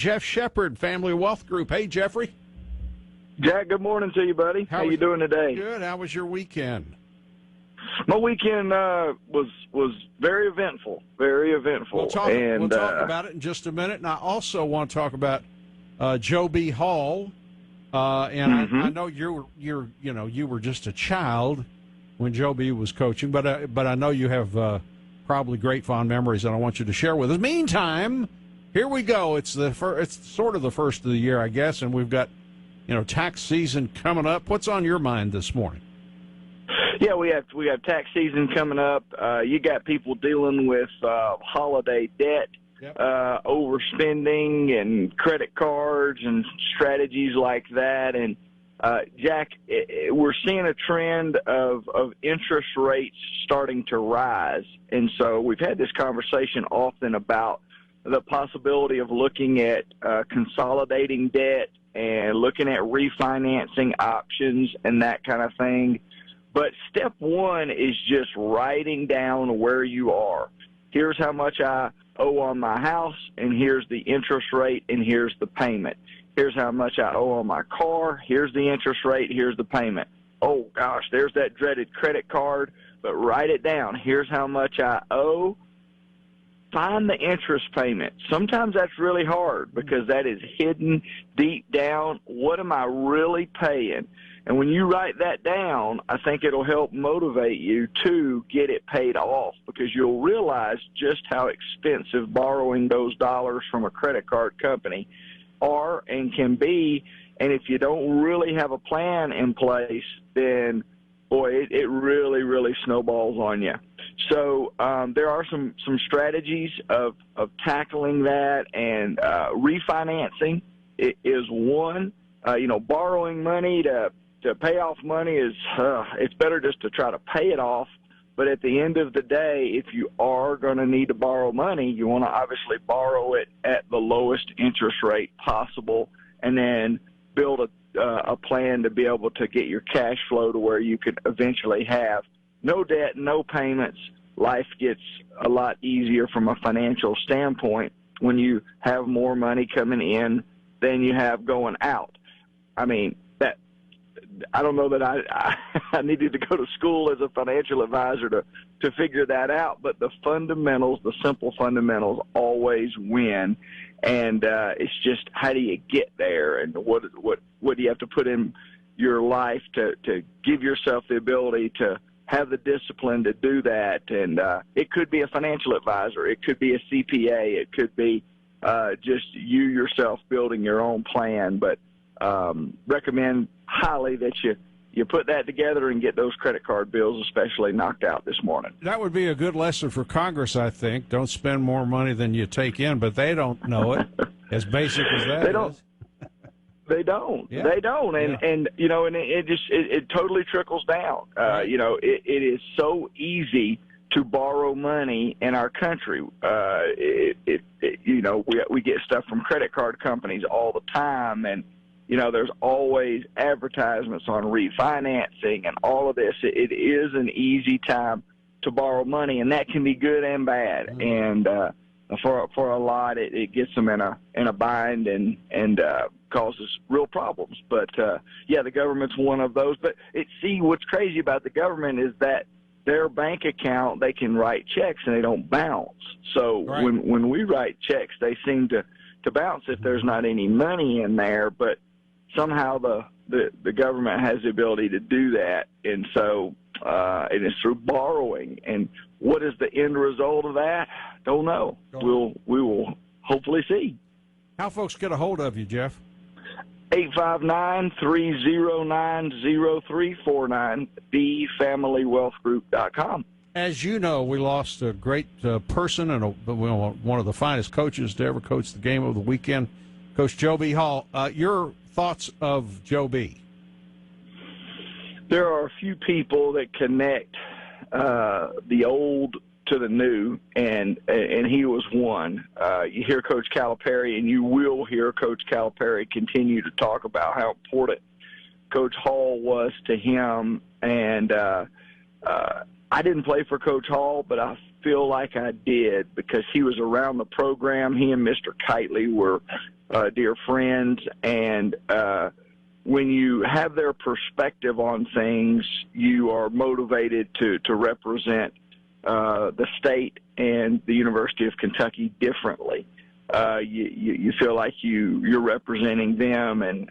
Jeff Sheppard, Family Wealth Group. Hey, Jeffrey. Jack, good morning to you, buddy. How you doing today? Good. How was your weekend? My weekend was very eventful. Very eventful. We'll talk about it in just a minute, and I also want to talk about Joe B. Hall. I know you were just a child when Joe B. was coaching, but I know you have probably great fond memories that I want you to share with us. Meantime, here we go. It's sort of the first of the year, I guess, and we've got tax season coming up. What's on your mind this morning? Yeah, we have tax season coming up. You got people dealing with holiday debt, yep. Overspending, and credit cards and strategies like that. And Jack, we're seeing a trend of interest rates starting to rise, and so we've had this conversation often about the possibility of looking at consolidating debt and looking at refinancing options and that kind of thing. But step one is just writing down where you are. Here's how much I owe on my house, and here's the interest rate, and here's the payment. Here's how much I owe on my car. Here's the interest rate. Here's the payment. Oh, gosh, there's that dreaded credit card, but write it down. Here's how much I owe. Find the interest payment. Sometimes that's really hard because that is hidden deep down. What am I really paying? And when you write that down, I think it'll help motivate you to get it paid off, because you'll realize just how expensive borrowing those dollars from a credit card company are and can be. And if you don't really have a plan in place, then, boy, it really, really snowballs on you. So there are some strategies of tackling that, and refinancing is one. Borrowing money to pay off money is it's better just to try to pay it off. But at the end of the day, if you are going to need to borrow money, you want to obviously borrow it at the lowest interest rate possible, and then build a plan to be able to get your cash flow to where you can eventually have no debt, no payments. Life gets a lot easier from a financial standpoint when you have more money coming in than you have going out. I mean, I don't know that I needed to go to school as a financial advisor to figure that out, but the fundamentals, the simple fundamentals, always win. And it's just, how do you get there, and what do you have to put in your life to give yourself the ability to have the discipline to do that? And it could be a financial advisor, it could be a CPA, it could be just you yourself building your own plan. But recommend highly that you put that together and get those credit card bills especially knocked out this morning. That would be a good lesson for Congress, I think. Don't spend more money than you take in, but they don't know it. As basic as that is. They don't. Yeah. They don't. And it totally trickles down. It is so easy to borrow money in our country. We get stuff from credit card companies all the time, and there's always advertisements on refinancing and all of this. It is an easy time to borrow money, and that can be good and bad. And for a lot, it gets them in a bind and causes real problems. But the government's one of those. But what's crazy about the government is that their bank account, they can write checks and they don't bounce. So right. when we write checks, they seem to bounce if there's not any money in there. But somehow the government has the ability to do that, and so it is through borrowing. And what is the end result of that? Don't know. We will hopefully see. How folks get a hold of you, Jeff? 859-309-0349, thefamilywealthgroup.com. As you know, we lost a great person and one of the finest coaches to ever coach the game of the weekend, Coach Joe B. Hall. Your thoughts of Joe B? There are a few people that connect the old to the new, and he was one. You hear Coach Calipari, and you will hear Coach Calipari continue to talk about how important Coach Hall was to him. And I didn't play for Coach Hall, but I feel like I did because he was around the program. He and Mr. Kitely were dear friends, and when you have their perspective on things, you are motivated to represent the state and the University of Kentucky differently. You feel like you're representing them, and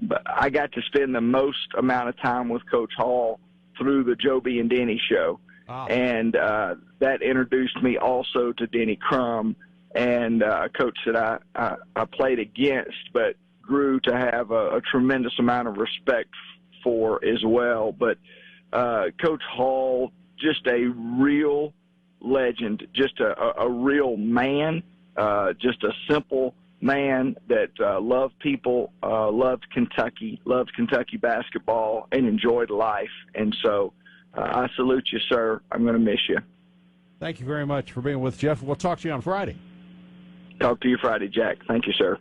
but I got to spend the most amount of time with Coach Hall through the Joe B. and Denny show. Oh. And that introduced me also to Denny Crum, and a coach that I played against, but grew to have a tremendous amount of respect for as well. But Coach Hall, just a real legend, just a real man, just a simple man that loved people, loved Kentucky basketball, and enjoyed life. And so I salute you, sir. I'm going to miss you. Thank you very much for being with Jeff. We'll talk to you on Friday. Talk to you Friday, Jack. Thank you, sir.